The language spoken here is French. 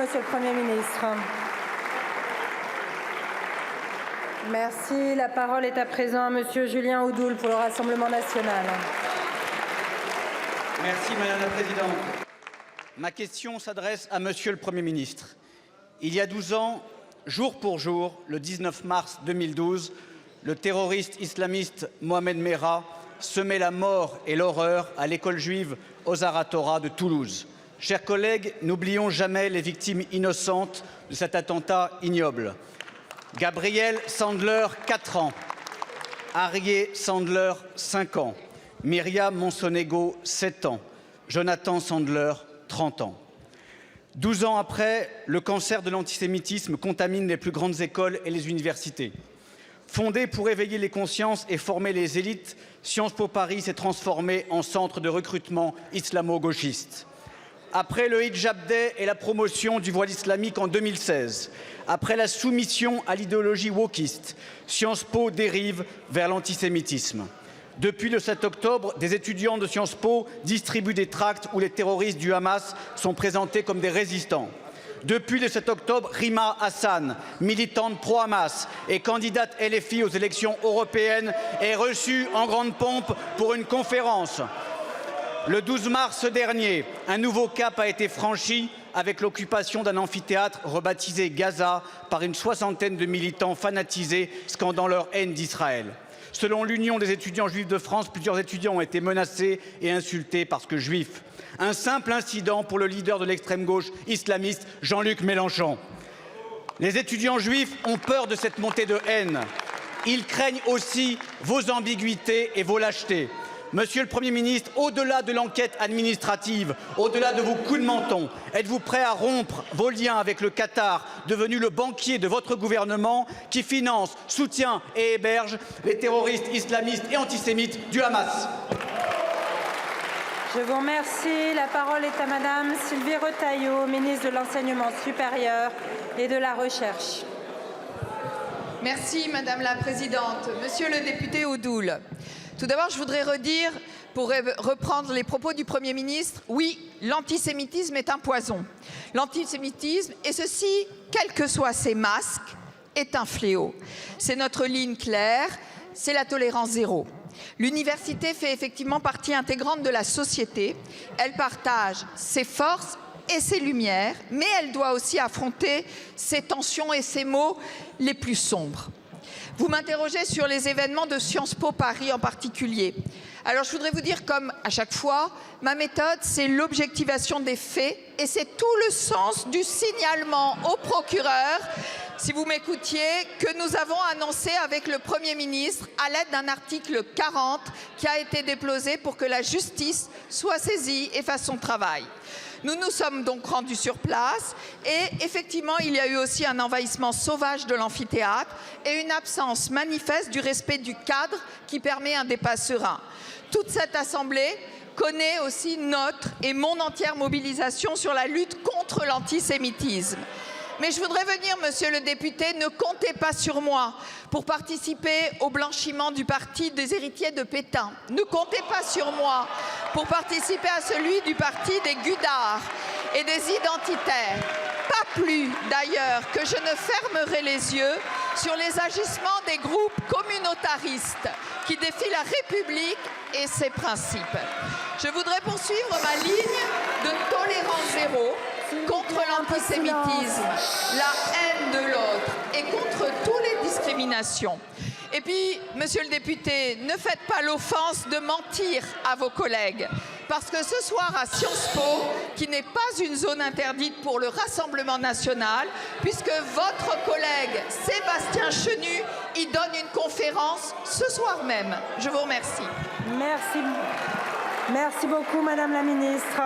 Monsieur le Premier ministre. Merci. La parole est à présent à Monsieur Julien Oudoul pour le Rassemblement national. Merci Madame la Présidente. Ma question s'adresse à Monsieur le Premier ministre. Il y a 12 ans, jour pour jour, le 19 mars 2012, le terroriste islamiste Mohamed Merah semait la mort et l'horreur à l'école juive Ozar HaTorah de Toulouse. Chers collègues, n'oublions jamais les victimes innocentes de cet attentat ignoble. Gabriel Sandler, 4 ans. Arié Sandler, 5 ans. Myriam Monsonego, 7 ans. Jonathan Sandler, 30 ans. 12 ans après, le cancer de l'antisémitisme contamine les plus grandes écoles et les universités. Fondée pour éveiller les consciences et former les élites, Sciences Po Paris s'est transformée en centre de recrutement islamo-gauchiste. Après le Hijab Day et la promotion du voile islamique en 2016, après la soumission à l'idéologie wokiste, Sciences Po dérive vers l'antisémitisme. Depuis le 7 octobre, des étudiants de Sciences Po distribuent des tracts où les terroristes du Hamas sont présentés comme des résistants. Depuis le 7 octobre, Rima Hassan, militante pro-Hamas et candidate LFI aux élections européennes, est reçue en grande pompe pour une conférence. Le 12 mars dernier, un nouveau cap a été franchi avec l'occupation d'un amphithéâtre rebaptisé Gaza par une soixantaine de militants fanatisés scandant leur haine d'Israël. Selon l'Union des étudiants juifs de France, plusieurs étudiants ont été menacés et insultés parce que juifs. Un simple incident pour le leader de l'extrême gauche islamiste, Jean-Luc Mélenchon. Les étudiants juifs ont peur de cette montée de haine. Ils craignent aussi vos ambiguïtés et vos lâchetés. Monsieur le Premier ministre, au-delà de l'enquête administrative, au-delà de vos coups de menton, êtes-vous prêt à rompre vos liens avec le Qatar, devenu le banquier de votre gouvernement, qui finance, soutient et héberge les terroristes islamistes et antisémites du Hamas? Je vous remercie. La parole est à Madame Sylvie Retailleau, ministre de l'Enseignement supérieur et de la Recherche. Merci Madame la Présidente. Monsieur le député Oudoul, tout d'abord, je voudrais redire, pour reprendre les propos du Premier ministre, oui, l'antisémitisme est un poison. L'antisémitisme, et ceci, quels que soient ses masques, est un fléau. C'est notre ligne claire, c'est la tolérance zéro. L'université fait effectivement partie intégrante de la société. Elle partage ses forces et ses lumières, mais elle doit aussi affronter ses tensions et ses maux les plus sombres. Vous m'interrogez sur les événements de Sciences Po Paris en particulier. Alors je voudrais vous dire, comme à chaque fois, ma méthode, c'est l'objectivation des faits et c'est tout le sens du signalement au procureur, si vous m'écoutiez, que nous avons annoncé avec le Premier ministre à l'aide d'un article 40 qui a été déposé pour que la justice soit saisie et fasse son travail. Nous nous sommes donc rendus sur place et effectivement, il y a eu aussi un envahissement sauvage de l'amphithéâtre et une absence manifeste du respect du cadre qui permet un débat serein. Toute cette assemblée connaît aussi notre et mon entière mobilisation sur la lutte contre l'antisémitisme. Mais je voudrais venir, monsieur le député, ne comptez pas sur moi pour participer au blanchiment du parti des héritiers de Pétain. Ne comptez pas sur moi pour participer à celui du parti des Gudards et des identitaires. Pas plus, d'ailleurs, que je ne fermerai les yeux sur les agissements des groupes communautaristes qui défient la République et ses principes. Je voudrais poursuivre ma ligne de tolérance zéro contre l'antisémitisme, la haine de l'autre et contre toutes les discriminations. Et puis, monsieur le député, ne faites pas l'offense de mentir à vos collègues. Parce que ce soir à Sciences Po, qui n'est pas une zone interdite pour le Rassemblement national, puisque votre collègue Sébastien Chenu y donne une conférence ce soir même. Je vous remercie. Merci beaucoup, Madame la Ministre.